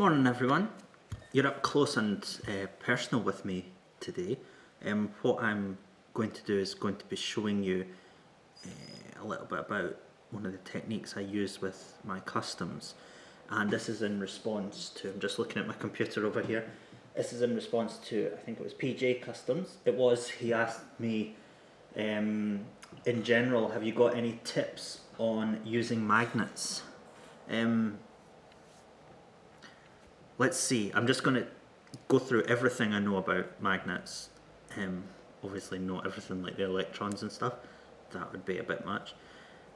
Morning everyone, you're up close and personal with me today. What I'm going to do is going to be showing you a little bit about one of the techniques I use with my customs, and this is in response to, I'm just looking at my computer over here, this is in response to, I think it was PJ Customs. He asked me in general, have you got any tips on using magnets? Let's see, I'm just going to go through everything I know about magnets. Obviously not everything like the electrons and stuff, that would be a bit much.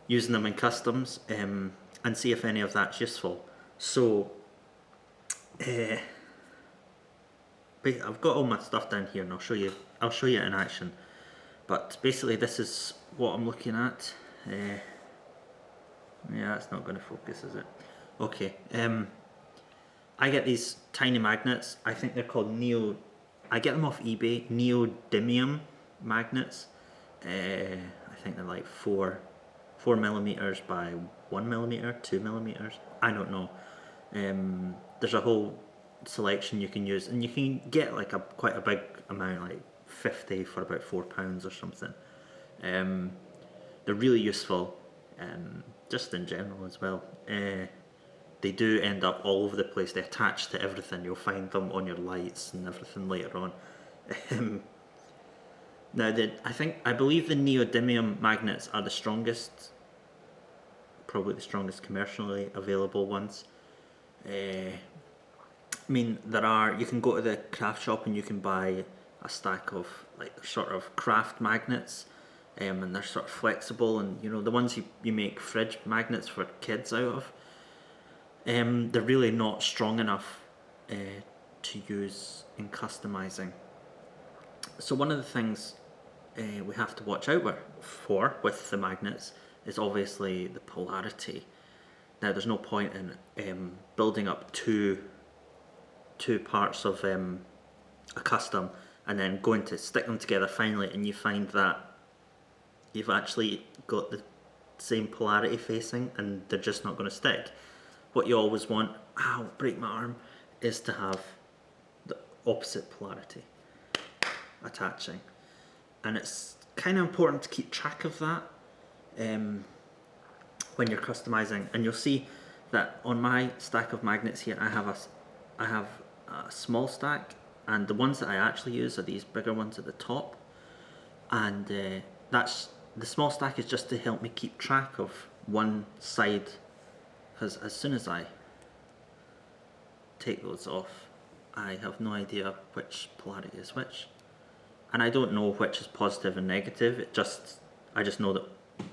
Using them in customs and see if any of that's useful. So, I've got all my stuff down here and I'll show you it in action. But basically this is what I'm looking at. Yeah, that's not going to focus, is it? Okay. I get these tiny magnets. I think they're called I get them off eBay, Neodymium Magnets. I think they're like 4 millimeters by 1 millimeter, 2 millimeters. I don't know. There's a whole selection you can use, and you can get like quite a big amount, like 50 for about £4 or something. They're really useful, just in general as well. They do end up all over the place. They attach to everything. You'll find them on your lights and everything later on. Now, I believe the neodymium magnets are the strongest, probably the strongest commercially available ones. I mean, you can go to the craft shop and you can buy a stack of like sort of craft magnets, and they're sort of flexible, and you know, the ones you make fridge magnets for kids out of. They're really not strong enough to use in customizing. So one of the things we have to watch out for with the magnets is obviously the polarity. Now there's no point in building up two parts of a custom and then going to stick them together finally, and you find that you've actually got the same polarity facing and they're just not going to stick. What you always want, break my arm, is to have the opposite polarity attaching. And it's kind of important to keep track of that when you're customizing. And you'll see that on my stack of magnets here, I have a small stack, and the ones that I actually use are these bigger ones at the top. And the small stack is just to help me keep track of one side, because as soon as I take those off, I have no idea which polarity is which, and I don't know which is positive and negative. I just know that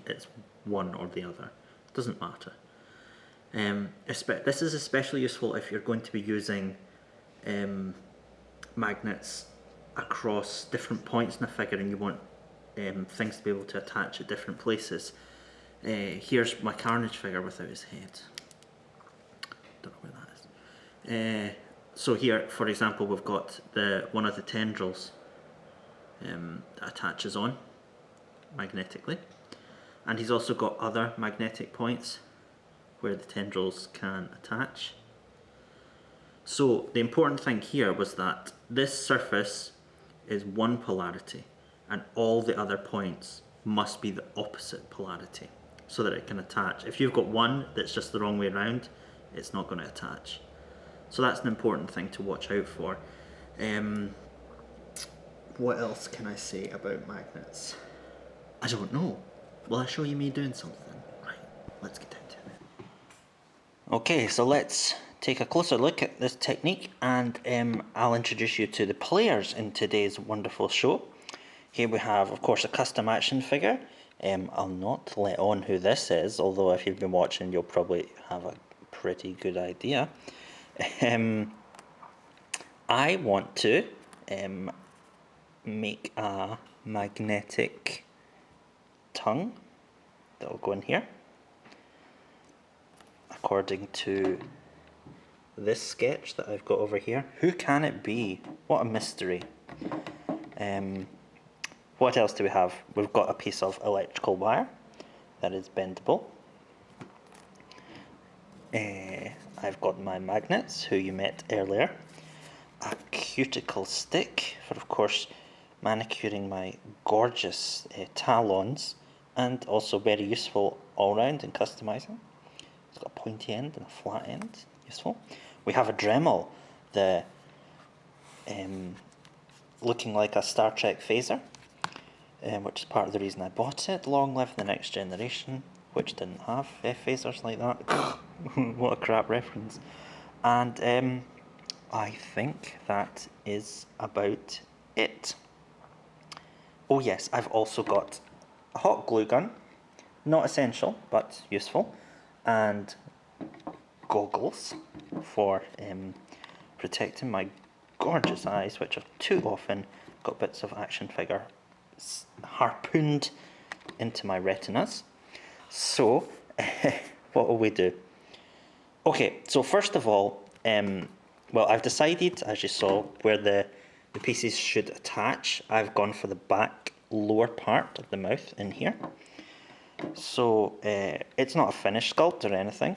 it's one or the other. It doesn't matter. This is especially useful if you're going to be using magnets across different points in a figure and you want things to be able to attach at different places. Here's my Carnage figure without his head. Don't know where that is. So here, for example, we've got one of the tendrils that attaches on magnetically, and he's also got other magnetic points where the tendrils can attach. So the important thing here was that this surface is one polarity and all the other points must be the opposite polarity so that it can attach. If you've got one that's just the wrong way around, it's not going to attach. So that's an important thing to watch out for. What else can I say about magnets? I don't know. Will I show you me doing something? Right, let's get into it. Okay, so let's take a closer look at this technique, and I'll introduce you to the players in today's wonderful show. Here we have, of course, a custom action figure. I'll not let on who this is, although if you've been watching you'll probably have a pretty good idea. I want to make a magnetic tongue that will go in here according to this sketch that I've got over here. Who can it be? What a mystery. What else do we have? We've got a piece of electrical wire that is bendable. A I've got my magnets, who you met earlier, a cuticle stick for, of course, manicuring my gorgeous talons, and also very useful all round in customizing. It's got a pointy end and a flat end, useful. We have a Dremel, the looking like a Star Trek phaser, which is part of the reason I bought it. Long live the next generation, which didn't have phasers like that. What a crap reference. And I think that is about it. Oh yes, I've also got a hot glue gun, not essential but useful, and goggles for protecting my gorgeous eyes, which have too often got bits of action figure harpooned into my retinas. So, what will we do? Okay, so first of all, well, I've decided, as you saw, where the pieces should attach. I've gone for the back lower part of the mouth in here. So, it's not a finished sculpt or anything,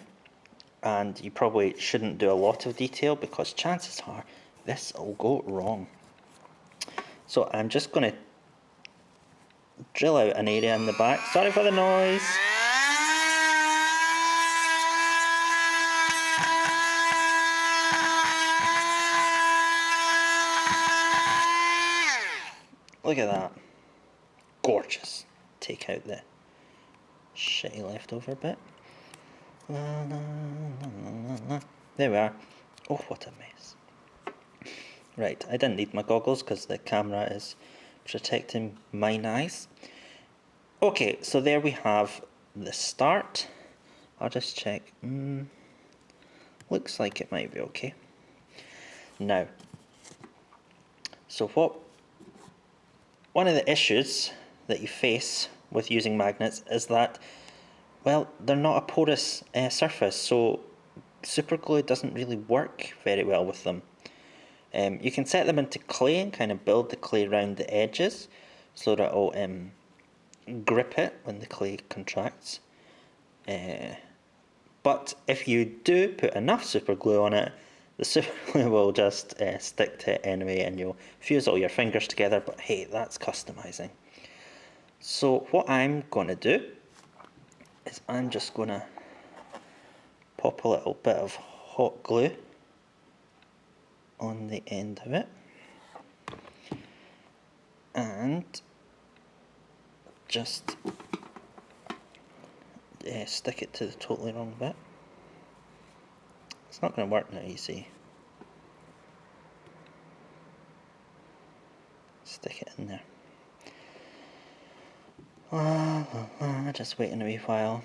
and you probably shouldn't do a lot of detail because chances are this will go wrong. So I'm just going to drill out an area in the back. Sorry for the noise. Look at that. Gorgeous. Take out the shitty leftover bit. There we are. Oh, what a mess. Right, I didn't need my goggles because the camera is protecting mine eyes. Okay, so there we have the start. I'll just check. Looks like it might be okay. Now, so one of the issues that you face with using magnets is that, well, they're not a porous surface, so super glue doesn't really work very well with them. You can set them into clay and kind of build the clay around the edges so that it'll grip it when the clay contracts. But if you do put enough super glue on it, the super glue will just stick to it anyway, and you'll fuse all your fingers together, but hey, that's customizing. So what I'm going to do is I'm just going to pop a little bit of hot glue on the end of it and just stick it to the totally wrong bit. It's not going to work now, you see. Stick it in there. Just waiting a wee while.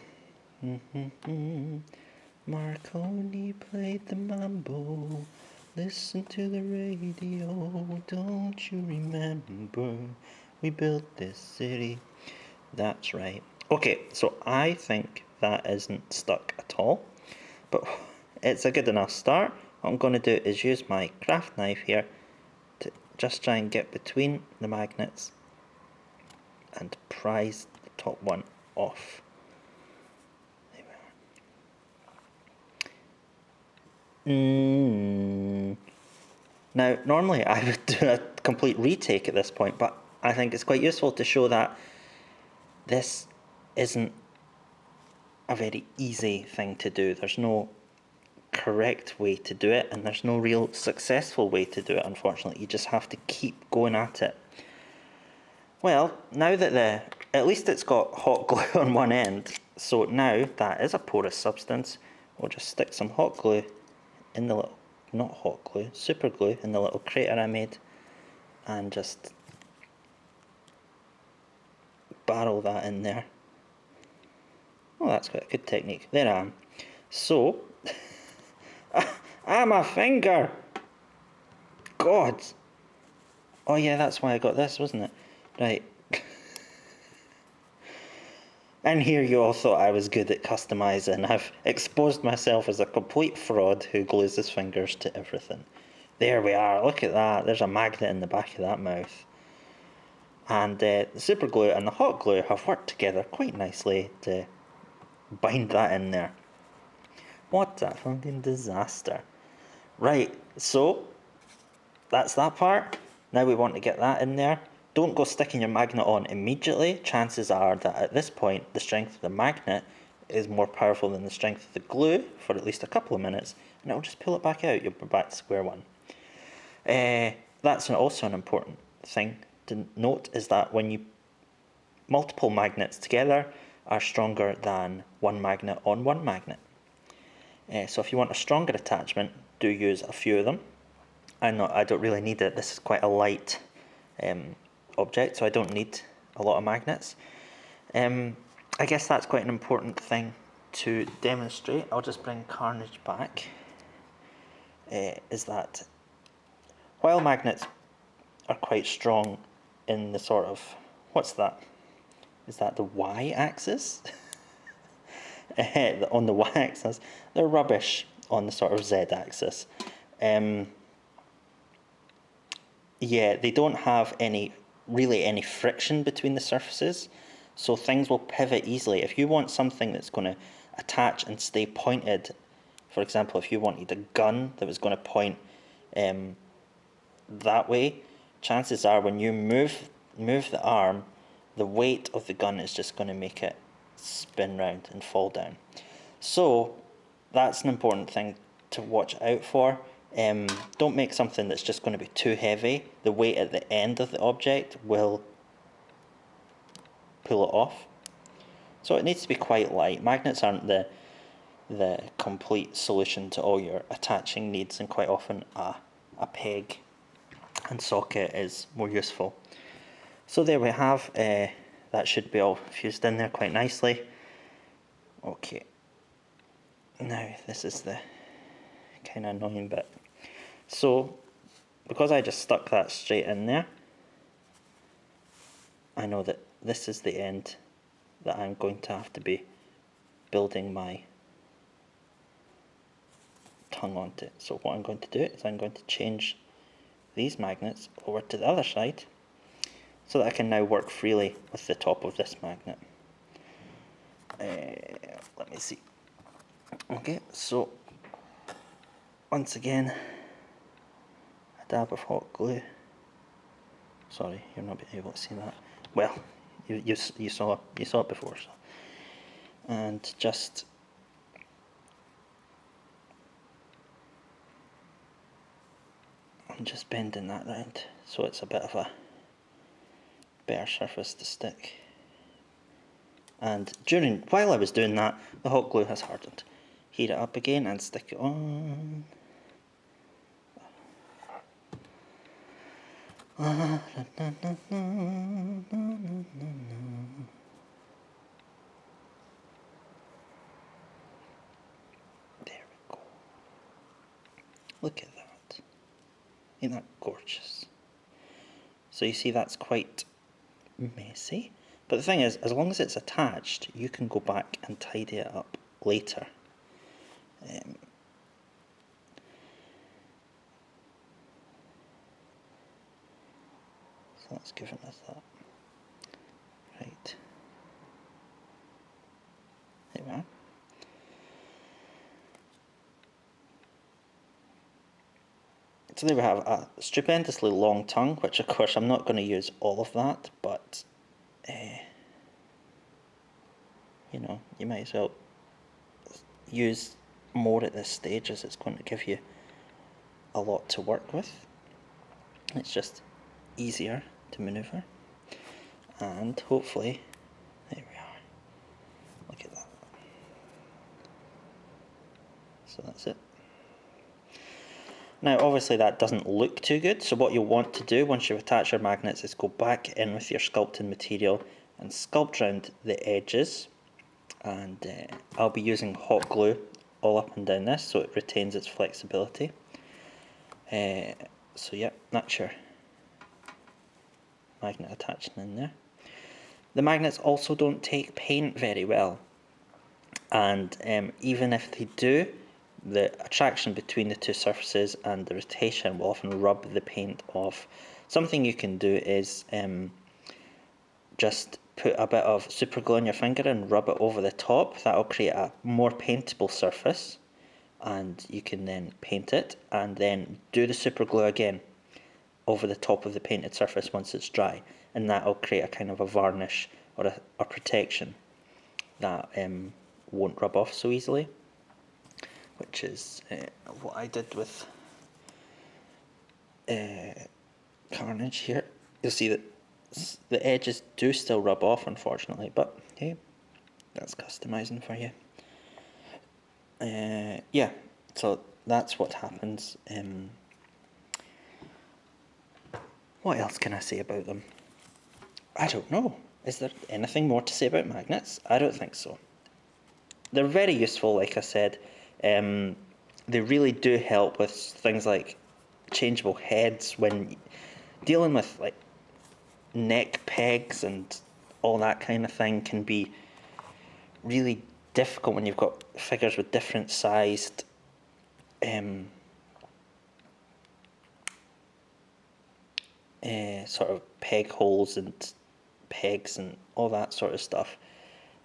Marconi played the mambo. Listen to the radio. Don't you remember? We built this city. That's right. Okay, so I think that isn't stuck at all, but it's a good enough start. What I'm going to do is use my craft knife here to just try and get between the magnets and prise the top one off. There we are. Now, normally I would do a complete retake at this point, but I think it's quite useful to show that this isn't a very easy thing to do. There's no correct way to do it, and there's no real successful way to do it, unfortunately. You just have to keep going at it. Well, now that at least it's got hot glue on one end, so now that is a porous substance, we'll just stick some hot glue in the little, not hot glue, super glue in the little crater I made, and just barrel that in there. Oh, that's quite a good technique. There I am. So, my finger! God! Oh yeah, that's why I got this, wasn't it? Right. And here you all thought I was good at customising. I've exposed myself as a complete fraud who glues his fingers to everything. There we are, look at that. There's a magnet in the back of that mouth. And the super glue and the hot glue have worked together quite nicely to bind that in there. What a fucking disaster. Right, so that's that part. Now we want to get that in there. Don't go sticking your magnet on immediately. Chances are that at this point the strength of the magnet is more powerful than the strength of the glue for at least a couple of minutes, and it'll just pull it back out. You'll be back to square one. That's also an important thing to note, is that when you multiple magnets together are stronger than one magnet on one magnet. So if you want a stronger attachment, do use a few of them. I don't really need it. This is quite a light object, so I don't need a lot of magnets. I guess that's quite an important thing to demonstrate. I'll just bring Carnage back. Is that while magnets are quite strong in the sort of, what's that? Is that the y-axis? On the y-axis, they're rubbish on the sort of z-axis. Yeah, they don't have really any friction between the surfaces, so things will pivot easily. If you want something that's going to attach and stay pointed, for example, if you wanted a gun that was going to point that way, chances are when you move the arm, the weight of the gun is just going to make it spin round and fall down. So that's an important thing to watch out for. Don't make something that's just going to be too heavy. The weight at the end of the object will pull it off. So it needs to be quite light. Magnets aren't the complete solution to all your attaching needs, and quite often a peg and socket is more useful. So there we have, that should be all fused in there quite nicely. Okay, now this is the kind of annoying bit. So because I just stuck that straight in there, I know that this is the end that I'm going to have to be building my tongue onto. So what I'm going to do is I'm going to change these magnets over to the other side so that I can now work freely with the top of this magnet. Let me see. Okay, so once again, a dab of hot glue. Sorry, you're not being able to see that. Well, you saw it before. So. And just I'm just bending that round so it's a bit of a better surface to stick. And while I was doing that, the hot glue has hardened. Heat it up again and stick it on. There we go. Look at that. Ain't that gorgeous? So you see that's quite messy. But the thing is, as long as it's attached, you can go back and tidy it up later. So that's given us that. Right. There we are. So there we have a stupendously long tongue, which of course I'm not going to use all of that, but you know, you might as well use more at this stage, as it's going to give you a lot to work with. It's just easier to maneuver, and hopefully, there we are. Look at that. So that's it. Now obviously that doesn't look too good, so what you'll want to do once you've attached your magnets is go back in with your sculpting material and sculpt around the edges, and I'll be using hot glue all up and down this so it retains its flexibility. So yeah, that's your magnet attaching in there. The magnets also don't take paint very well, and even if they do, the attraction between the two surfaces and the rotation will often rub the paint off. Something you can do is just put a bit of super glue on your finger and rub it over the top. That will create a more paintable surface. and you can then paint it and then do the super glue again over the top of the painted surface once it's dry, and that will create a kind of a varnish or a protection that won't rub off so easily, which is what I did with Carnage here. You'll see that the edges do still rub off, unfortunately, but hey, that's customizing for you. Yeah, so that's what happens. What else can I say about them? I don't know. Is there anything more to say about magnets? I don't think so. They're very useful, like I said. They really do help with things like changeable heads when dealing with like neck pegs and all that kind of thing can be really difficult when you've got figures with different sized sort of peg holes and pegs and all that sort of stuff,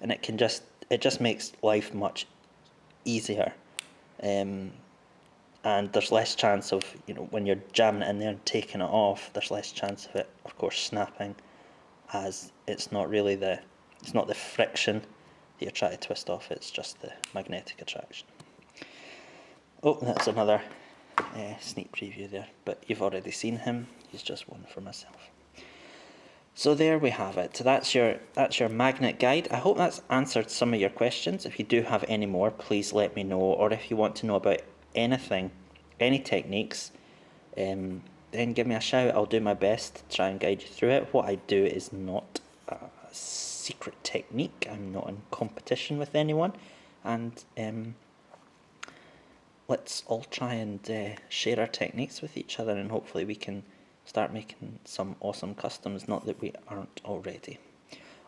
and it just makes life much easier, and there's less chance of, you know, when you're jamming it in there and taking it off, there's less chance of it, of course, snapping, as it's not the friction that you're trying to twist off, it's just the magnetic attraction. Oh, that's another sneak preview there, but you've already seen him. He's just one for myself. So there we have it. So that's your magnet guide. I hope that's answered some of your questions. If you do have any more, please let me know. Or if you want to know about anything, any techniques, then give me a shout. I'll do my best to try and guide you through it. What I do is not a secret technique. I'm not in competition with anyone. And let's all try and share our techniques with each other, and hopefully we can start making some awesome customs, not that we aren't already.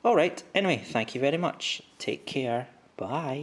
Alright, anyway, thank you very much. Take care. Bye.